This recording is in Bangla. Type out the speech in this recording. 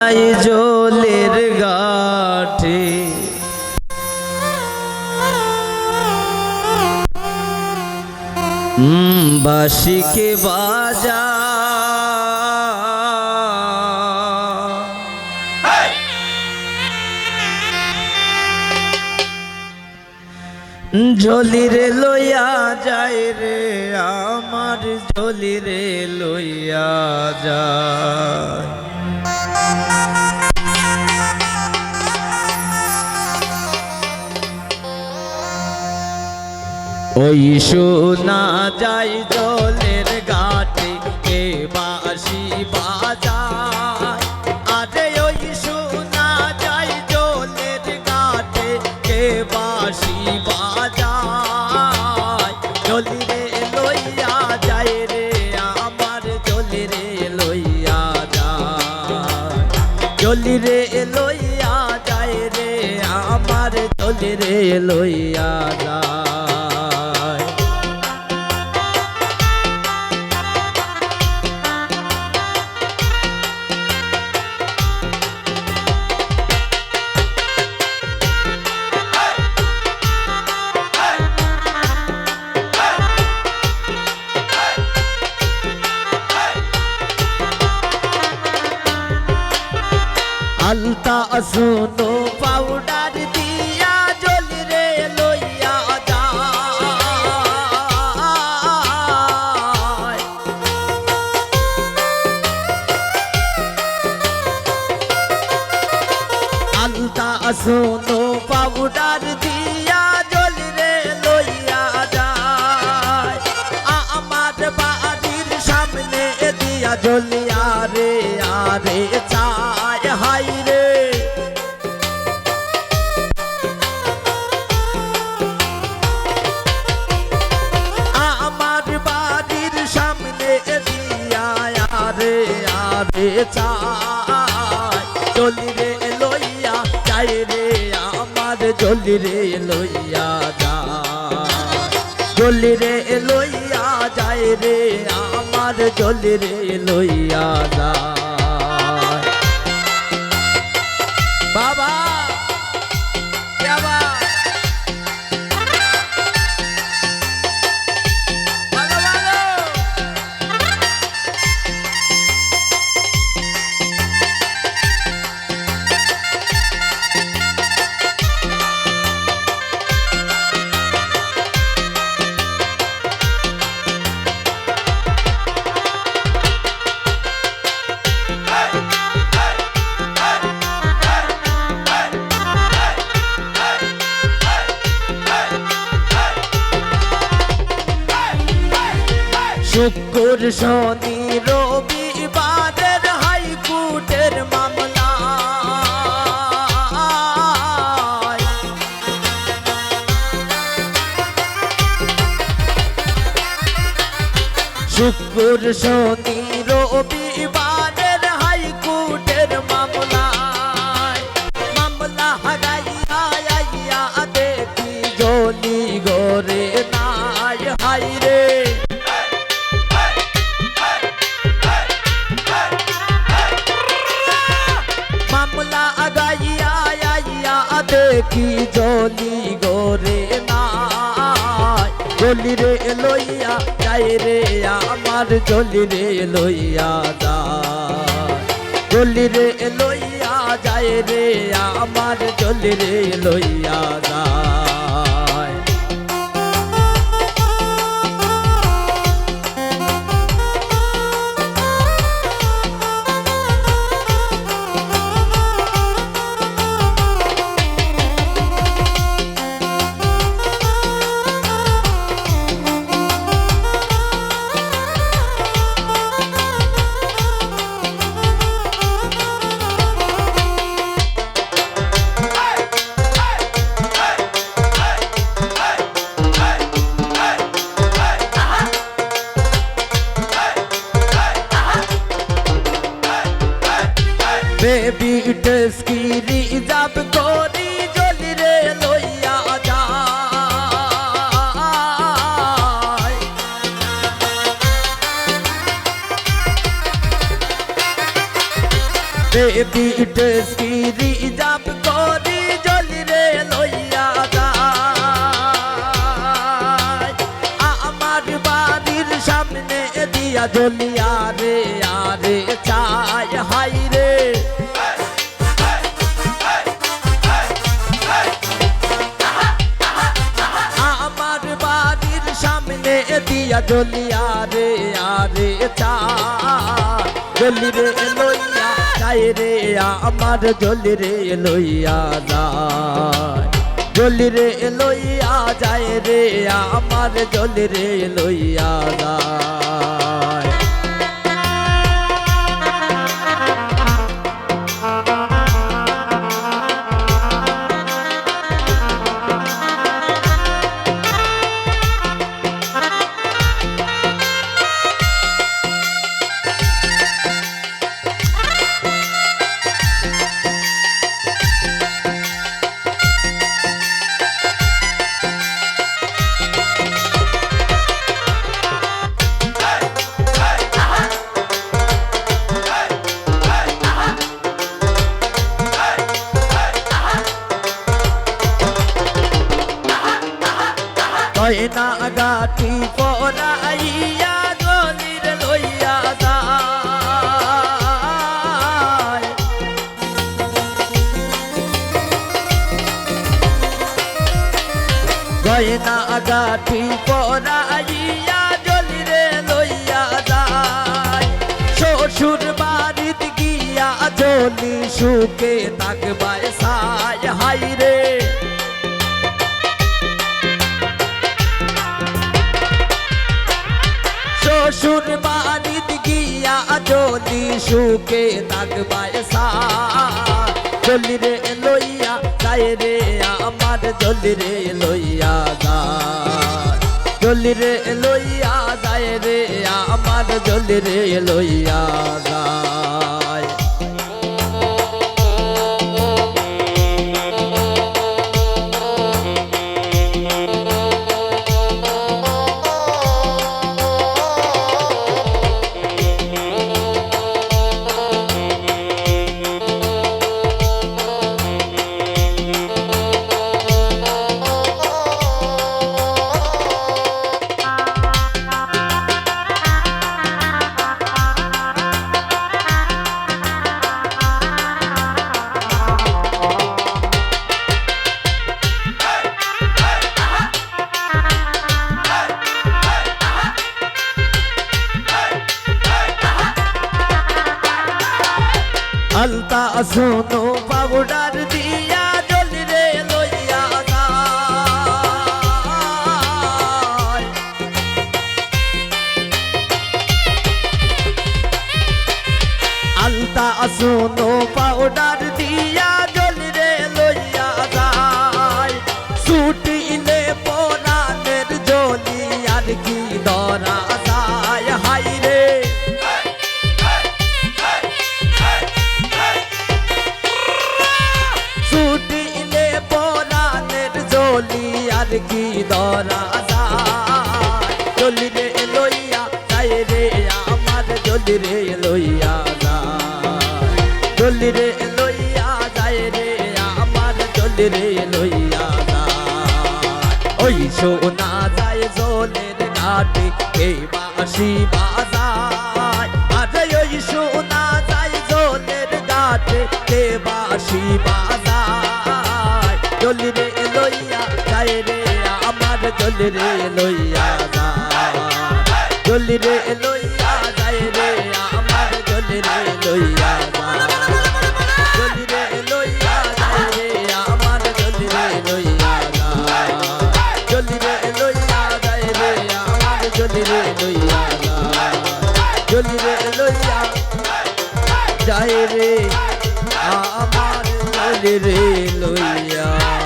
এই জলের গাঠে বাঁশিকে বাজা ঝলিরে লইয়া যায় রে আমার ঝলিরে লইয়া যায়। ওই শোনা যায় জলের ঘাটে কে বাঁশি বাজায়, আরে ওই শোনা যায় জলের ঘাটে কে বাঁশি বাজায়। জলিরে লইয়া যায় রে আমার জলিরে লইয়া যায়, জলিরে লইয়া যায় রে আমার জলিরে লইয়া যায়। আলতা শুনো পাউডার দিয়া জলিরে লইয়া যায়, আলতা শুনো পাউডার দিয়া জলিরে লইয়া যায়। আমার বাড়ির সামনে দিয়া জলিয়া রে আরে চায় হাই রে, আমার বাড়ির সামনে দিয়া আরে আরে চায়। জলিরে লইয়া যায় রে আমার জলিরে লইয়া যায়, জলিরে লইয়া যায় রে আমার জলিরে লইয়া যায়। বাবা শুক্র শনি রবিবারের হাইকোর্টের মামলা, শুক্র শনি রবিবারের হাইকোর্টের মামলা, মামলা হারাইয়া দেখি জলি গরে নাই হাই রে, মামলা গাইয়া দেখি জলি গরে নাই। জলিরে লইয়া যায় রে আমার জলিরে লইয়া যায়, জলিরে লইয়া যায় রে আমার জলিরে লইয়া যায়। বেবি ডেস্কি রিজার্ভ করি জলিরে লইয়া যায়, বেবি টেস্কি রিজার্ভ করি জলি রে লইয়া যায় আমার বাড়ির সামনে দিয়া জলিয়া রে আরে চায় হাই রে আমার বাড়ির সামনে দিয়া জলিয়া রে আরে চায় জলি রে লইয়া যায় রে আমার জলি রে লইয়া যায় জলি রে লইয়া যায় রে আমার জলি রে লইয়া যায় গয়না গাটি পরাইয়া জলির লইয়া যায় গয়না গাটি পরাইয়া জলিরে লইয়া যায় শ্বশুর বাড়িতে গিয়া জলি সুখে থাকবায় সায় হাই রে শ্বশুর বাড়িতে গিয়া জলি সুখে থাকবায় সায় জলি রে লইয়া যায় রে আমার জলি রে লইয়া যায় জলি রে লইয়া যায় রে আমার জলি রে লইয়া যায় আলতা শোনো পাউডার দিয়া জলি রে লইয়া যায় আলতা শোনো পাউডার দিয়া জলি রে লইয়া যায় ছুটিলে পরানের জলি আর কি ধরা যায় হাই রে ছুটিলে পরানের জলি আর কি ধরা যায় জলি রে লইয়া যায় রে আমার জলি রে লইয়া যায় জলি রে লইয়া যায় রে আমার জলি রে লইয়া যায় ওই সোনা যায় জলের ঘাটে এই বাঁশি বাজায় আরে ওই সোনা যায় জলের ঘাটে কে বাঁশি বাজায় জলি রে লইয়া যায় রে আমার জলি রে লইয়া যায় জলি রে লইয়া যায় রে আমার জলি রে লইয়া যায় জলি রে লইয়া যায় রে আমার জলি রে লইয়া যায় জলি রে লইয়া যায় রে আমার জলি রে লইয়া যায় জলি রে লইয়া যায় রে আমার জলি রে লইয়া